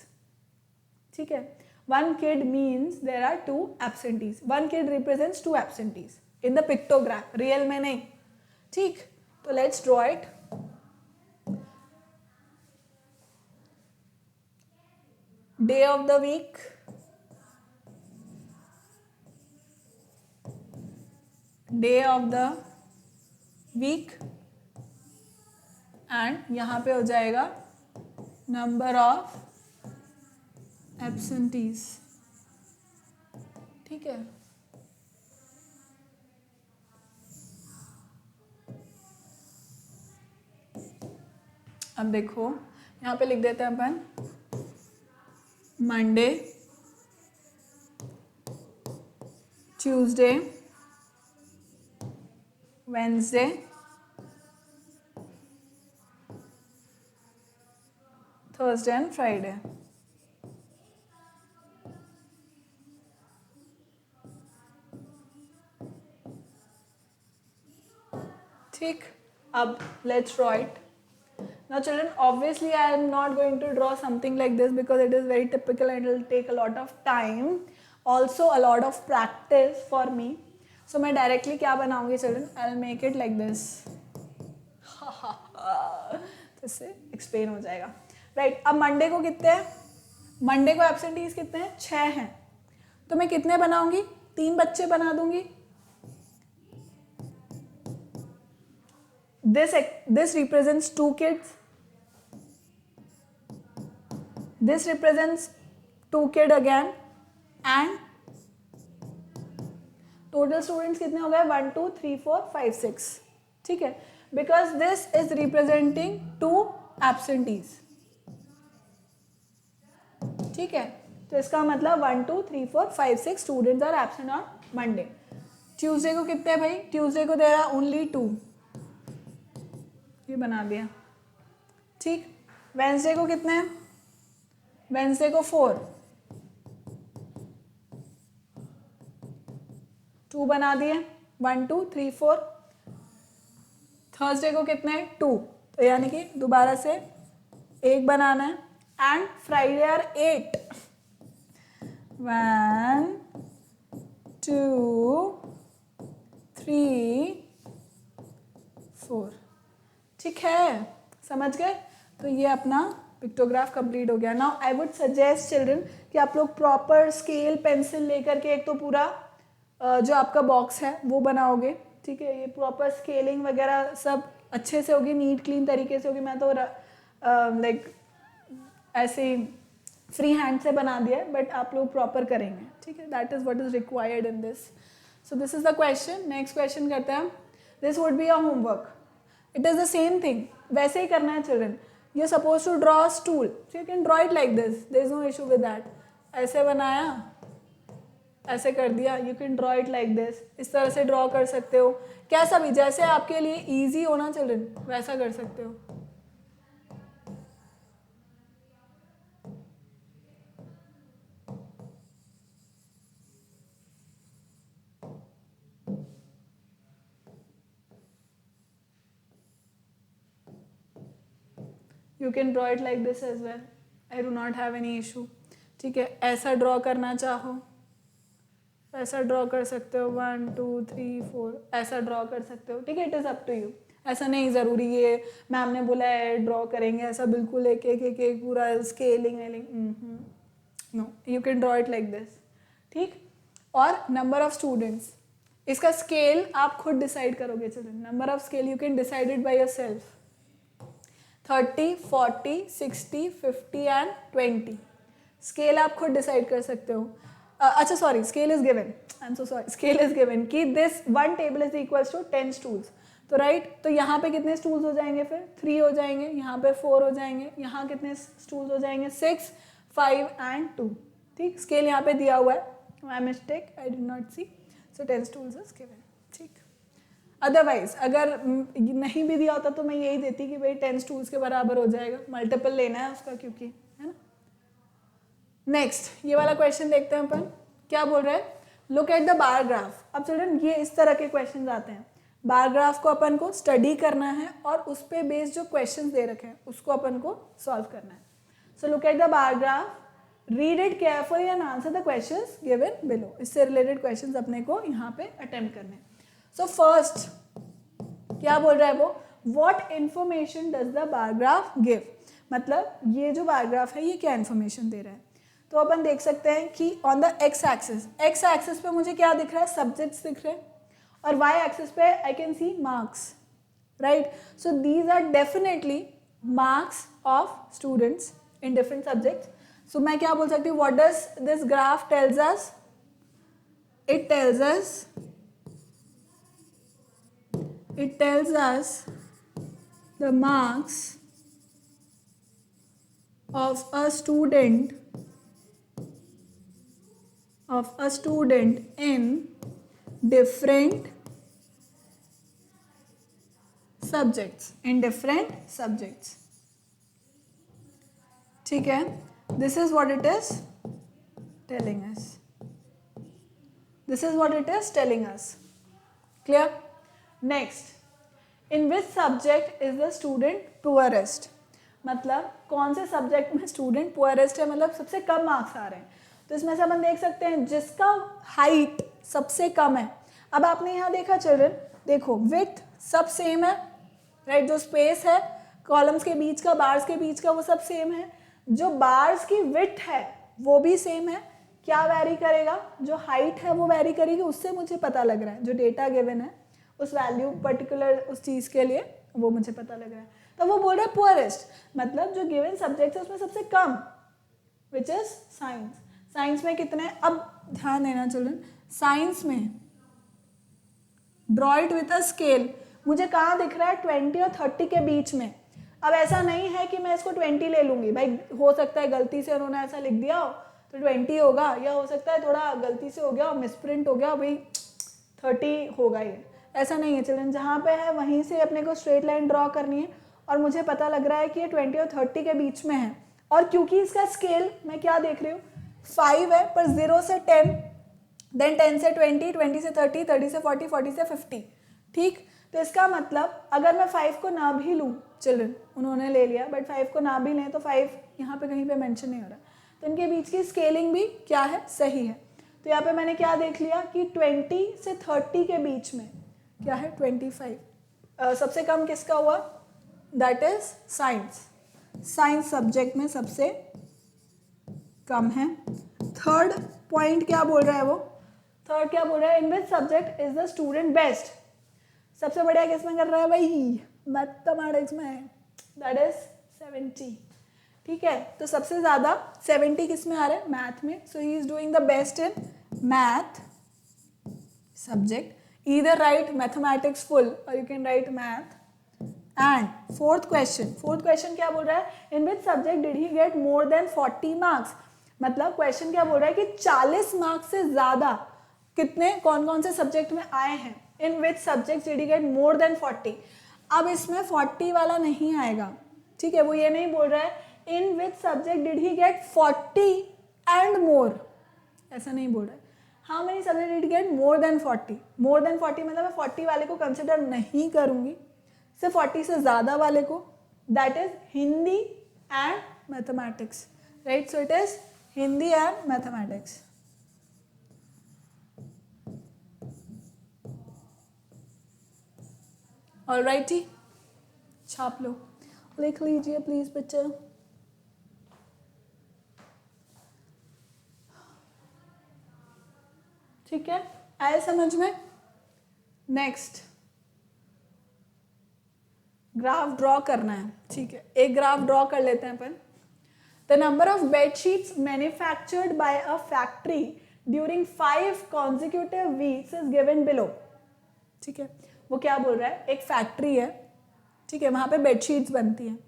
ठीक है। 1 kid means there are 2 absentees. 1 kid represents 2 absentees in the pictograph, real में नहीं, ठीक। तो let's draw it. Day of the week, day of the week, and यहाँ पे हो जाएगा number of absentees, ठीक है। अब देखो यहाँ पे लिख देते हैं अपन Monday, Tuesday, Wednesday, Thursday and Friday. ठीक, अब let's draw it. Now children, obviously I am not going to draw something like this because it is very typical and it will take a lot of time, also a lot of practice for me. So मैं directly क्या बनाऊंगी children? I'll make it like this. तो इससे explain हो जाएगा, right? अब Monday को कितने हैं? मंडे को एब्सेंटीज कितने हैं? 6 हैं। तो मैं कितने बनाऊंगी? 3 बच्चे बना दूंगी। This represents 2 kids. This represents 2 kids again, and total students कितने हो गए? 1 2 3 4 5 6, ठीक है। Because this is representing 2 absentees, ठीक है। तो इसका मतलब 1 2 3 4 5 6 students are absent on Monday. Tuesday को कितने हैं भाई? Tuesday को दे रहा only 2, ये बना दिया, ठीक। वेंसडे को कितने हैं? वेंसडे को 4, 2 बना दिए, 1 2 3 4। थर्सडे को कितने हैं? 2, तो यानी कि दोबारा से 1 बनाना है। एंड फ्राइडे आर 8, 1 2 3 4, ठीक है। समझ गए? तो ये अपना पिक्टोग्राफ कंप्लीट हो गया। Now I would suggest children कि आप लोग प्रॉपर स्केल पेंसिल लेकर के एक तो पूरा जो आपका बॉक्स है वो बनाओगे, ठीक है। ये प्रॉपर स्केलिंग वगैरह सब अच्छे से होगी, नीट क्लीन तरीके से होगी। मैं तो लाइक ऐसे ही फ्री हैंड से बना दिया है, बट आप लोग प्रॉपर करेंगे, ठीक है। That is what is required in this. So this is the question. Next question करते हैं। This would be a homework. It is the same thing, वैसे ही करना है children. You are suppose to draw a stool, so you can draw it like this, there is no issue with that. ऐसे बनाया, ऐसे कर दिया, you can draw it like this, इस तरह से ड्रॉ कर सकते हो, कैसा भी जैसे आपके लिए ईजी हो ना चिल्ड्रन वैसा कर सकते हो। You can draw it like this as well, I do not have any issue. ठीक है, ऐसा ड्रॉ करना चाहो ऐसा ड्रॉ कर सकते हो, 1 2 3 4 ऐसा ड्रॉ कर सकते हो। ठीक है, it is up to you, ऐसा नहीं ज़रूरी ये मैम ने बोला है ड्रॉ करेंगे ऐसा बिल्कुल एक एक एक एक पूरा स्केलिंग वेलिंग, no, you can draw it like this. ठीक, और नंबर ऑफ स्टूडेंट्स, इसका स्केल आप खुद डिसाइड करोगे children, number of scale you can decide it by yourself, 30 40 60 50 and 20 scale आप खुद डिसाइड कर सकते हो। अच्छा sorry, scale is given, I am so sorry, scale is given कि this 1 table is equals to 10 stools, तो right, तो यहाँ पे कितने स्टूल्स हो जाएंगे, फिर 3 हो जाएंगे, यहाँ पे 4 हो जाएंगे, यहाँ कितने स्टूल्स हो जाएंगे, 6 5 एंड 2। ठीक, स्केल यहाँ पे दिया हुआ है, my mistake, I did not see, so 10 stools is given. ठीक, अदरवाइज अगर नहीं भी दिया होता तो मैं यही देती कि भाई 10 स्टूल्स के बराबर हो जाएगा, मल्टीपल लेना है उसका क्योंकि, है ना। नेक्स्ट ये वाला क्वेश्चन देखते हैं अपन, क्या बोल रहा है, look at the bar graph. अब चिल्ड्रन ये इस तरह के क्वेश्चन आते हैं, बार ग्राफ को अपन को स्टडी करना है और उस पे बेस्ड जो क्वेश्चन दे रखे हैं उसको अपन को सॉल्व करना है। So look at the bar graph, read it carefully and answer the questions given below. इससे रिलेटेड क्वेश्चंस अपने को यहाँ पे अटेम्प्ट करने हैं। सो फर्स्ट क्या बोल रहा है वो, what information does the bar graph give, मतलब ये जो बार ग्राफ है ये क्या इंफॉर्मेशन दे रहा है। तो अपन देख सकते हैं कि ऑन द एक्स एक्सिस पे मुझे क्या दिख रहा है, सब्जेक्ट्स दिख रहे हैं, और वाई एक्सिस पे I can see marks, right. So these are definitely marks of students in different subjects. So मैं क्या बोल सकती हूँ, what does this graph tells us, इट tells us the marks of a student in different subjects, ठीक है, this is what it is telling us, clear। Next, in which subject is the student poorest, मतलब कौन से subject में student poorest है, मतलब सबसे कम मार्क्स आ रहे हैं। तो इसमें से अपन देख सकते हैं जिसका हाइट सबसे कम है। अब आपने यहाँ देखा चिल्ड्रन, देखो विड्थ सब सेम है, राइट, जो स्पेस है कॉलम्स के बीच का, बार्स के बीच का, वो सब सेम है, जो बार्स की विड्थ है वो भी सेम है। क्या वैरी करेगा, जो हाइट है वो वैरी करेगी, उससे मुझे पता लग रहा है जो डेटा गिवन है उस वैल्यू पर्टिकुलर उस चीज़ के लिए वो मुझे पता लग रहा है। तो वो बोल रहा है पुअरेस्ट, मतलब जो गिवन सब्जेक्ट है उसमें सबसे कम, विच इज साइंस। साइंस में कितने, अब ध्यान देना चिल्ड्रन, साइंस में draw it with a scale, मुझे कहाँ दिख रहा है, 20 और 30 के बीच में। अब ऐसा नहीं है कि मैं इसको 20 ले लूँगी, भाई हो सकता है गलती से उन्होंने ऐसा लिख दिया हो तो 20 होगा, या हो सकता है थोड़ा गलती से हो गया, मिसप्रिंट हो गया, भाई 30 होगा ये, ऐसा नहीं है चिल्ड्रन। जहाँ पे है वहीं से अपने को स्ट्रेट लाइन ड्रॉ करनी है, और मुझे पता लग रहा है कि ये 20 और 30 के बीच में है, और क्योंकि इसका स्केल मैं क्या देख रही हूँ 5 है, पर 0 से 10, देन 10 से 20, 20 से 30, 30 से 40, 40 से 50। ठीक, तो इसका मतलब अगर मैं 5 को ना भी लूँ चिल्ड्रन, उन्होंने ले लिया, बट 5 को ना भी लें तो 5 यहाँ पे कहीं पे मेंशन नहीं हो रहा, तो इनके बीच की स्केलिंग भी क्या है, सही है। तो यहाँ पे मैंने क्या देख लिया कि 20 से 30 के बीच में क्या है, 25। सबसे कम किसका हुआ, दैट इज साइंस सब्जेक्ट में सबसे कम है। थर्ड पॉइंट क्या बोल रहा है वो, थर्ड क्या बोल रहा है, in which subject is the student best, सबसे बढ़िया किसमें कर रहा है भाई, मैथमेटिक्स में है, दैट इज 70। ठीक है, तो सबसे ज्यादा 70 किस में आ रहा है, मैथ में। So he is doing the best in math subject. Either write mathematics full or you can write math. And fourth question क्या बोल रहा है, in which subject did he get more than 40 marks, मतलब question क्या बोल रहा है कि 40 मार्क्स से ज्यादा कितने कौन कौन से सब्जेक्ट में आए हैं, in which subject did he get more than 40। अब इसमें 40 वाला नहीं आएगा, ठीक है, वो ये नहीं बोल रहा है in which subject did he get 40 and more, ऐसा नहीं बोल रहा है। How many subject did get more than 40, more than 40 मतलब मैं 40 वाले को कंसिडर नहीं करूंगी, सिर्फ 40 से ज़्यादा वाले को, that is Hindi and mathematics, right. So it is Hindi and mathematics. Alrighty, छाप लो, लिख लीजिए प्लीज बच्चे। ठीक है, आए समझ में। नेक्स्ट ग्राफ ड्रॉ करना है, ठीक है, एक ग्राफ ड्रॉ कर लेते हैं अपन। The number of bedsheets manufactured by a factory during 5 consecutive weeks is given below. ठीक है, वो क्या बोल रहा है, एक फैक्ट्री है, ठीक है, वहां पे बेडशीट्स बनती हैं।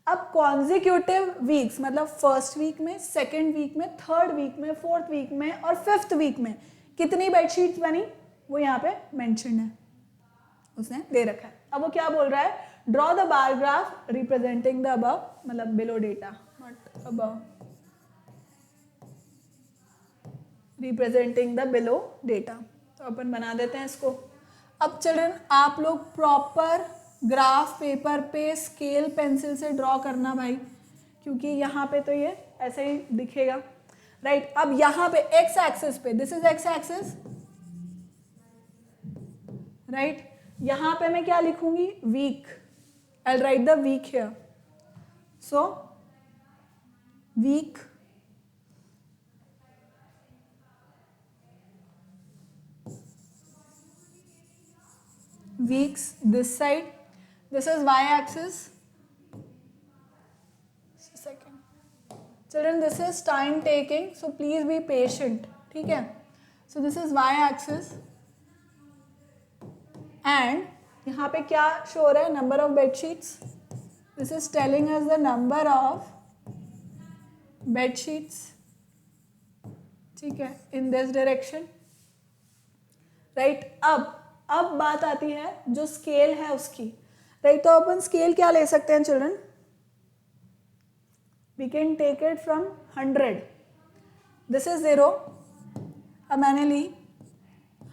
अब कॉन्जिक्यूटिव वीक्स मतलब फर्स्ट वीक में, सेकेंड वीक में, थर्ड वीक में, फोर्थ वीक में और फिफ्थ वीक में कितनी बेडशीट्स बनी, वो यहाँ पे मेंशन है, उसने दे रखा है। अब वो क्या बोल रहा है, draw the bar graph representing the above, मतलब below data, not above, representing the below data. तो अपन बना देते हैं इसको। अब चिल्ड्रन आप लोग प्रॉपर ग्राफ पेपर पे स्केल पेंसिल से ड्रॉ करना भाई, क्योंकि यहाँ पे तो ये ऐसे ही दिखेगा, राइट। अब यहाँ पे एक्स एक्सिस पे, this is x axis, right, यहाँ पे मैं क्या लिखूंगी, week, I will write the week here. So week, weeks this side, this is y axis, second children, this is time taking, so please be patient, ठीक है। so this is y axis and यहाँ पे क्या show हो रहा है, number of bed sheets, this is telling us the number of bed sheets, ठीक है, in this direction, right। अब बात आती है जो स्केल है उसकी, राइट। तो अपन स्केल क्या ले सकते हैं children, we can take it from 100, this is 0, अब मैंने ली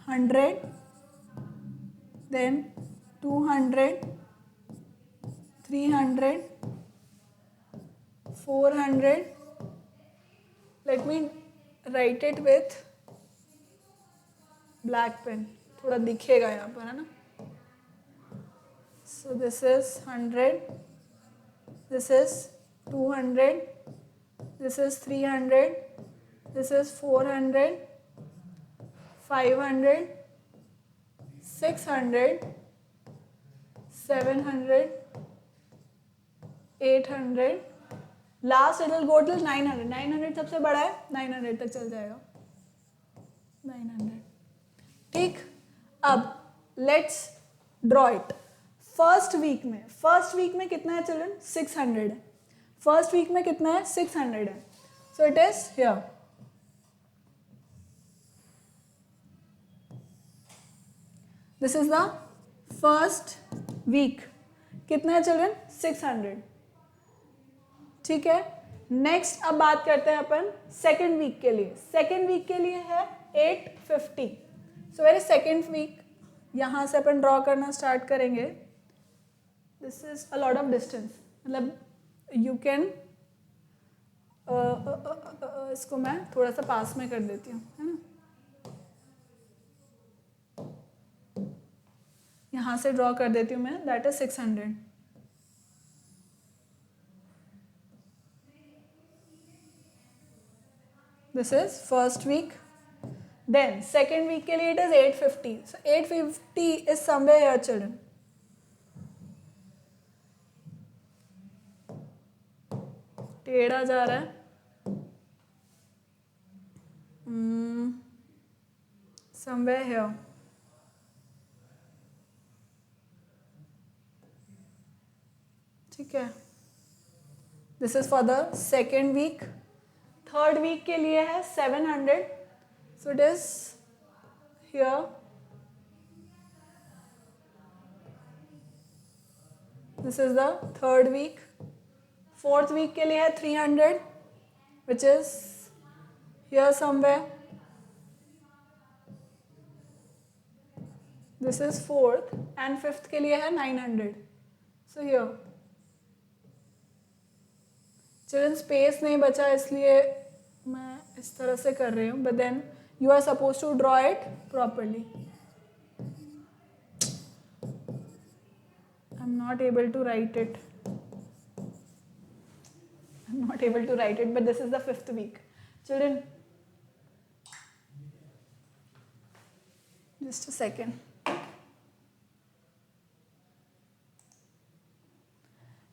100, then 200, 300, 400, let me write it with black pen, थोड़ा दिखेगा यहाँ पर, है ना। So this is 100, this is 200, this is 300, this is 400, 500, 600, 700, 800, last it will go till 900, 900 सबसे बड़ा है, 900 तक चल जाएगा, 900, ठीक। अब let's draw it. First week में कितना है चिल्ड्रन, 600 है, फर्स्ट वीक में कितना है, 600 है, so it is here. This is the first week, कितना है चिल्ड्रन, 600, ठीक है। नेक्स्ट अब बात करते हैं अपन सेकेंड वीक के लिए, सेकेंड वीक के लिए है 850, सो वेरी सेकेंड वीक, यहाँ से अपन ड्रॉ करना स्टार्ट करेंगे, this is a lot of distance, मतलब यू कैन, इसको मैं थोड़ा सा पास में कर देती हूँ, है ना, यहाँ से ड्रॉ कर देती हूँ मैं, that is 600, this is first week, then second week के लिए it is 850, so 850 is somewhere here children, टेढ़ा जा रहा है, somewhere here, ठीक है। This is for the second week third week के लिए है 700. So it is here. This is the third week. Fourth week के लिए है 300, which is here somewhere. This is fourth. And fifth के लिए है 900. So here. चिल्ड्रन स्पेस नहीं बचा इसलिए मैं इस तरह से कर रही हूँ, but then you are suppose to draw it properly. I am not able to write it. I'm not able to write it, but this is the fifth week. Children, just a second.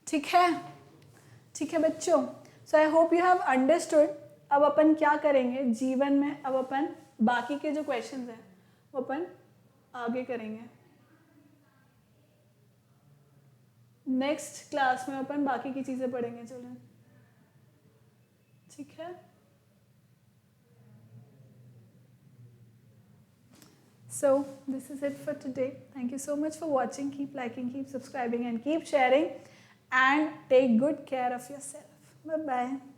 ठीक है बच्चों. So I hope you have understood. अब अपन क्या करेंगे जीवन में, अब अपन बाकी के जो क्वेश्चंस हैं वो अपन आगे करेंगे. नेक्स्ट क्लास में अपन बाकी की चीज़ें पढ़ेंगे चिल्ड्रन. ठीक है. So this is it for today. Thank you so much for watching. Keep liking, keep subscribing and keep sharing, and take good care of yourself. Bye bye.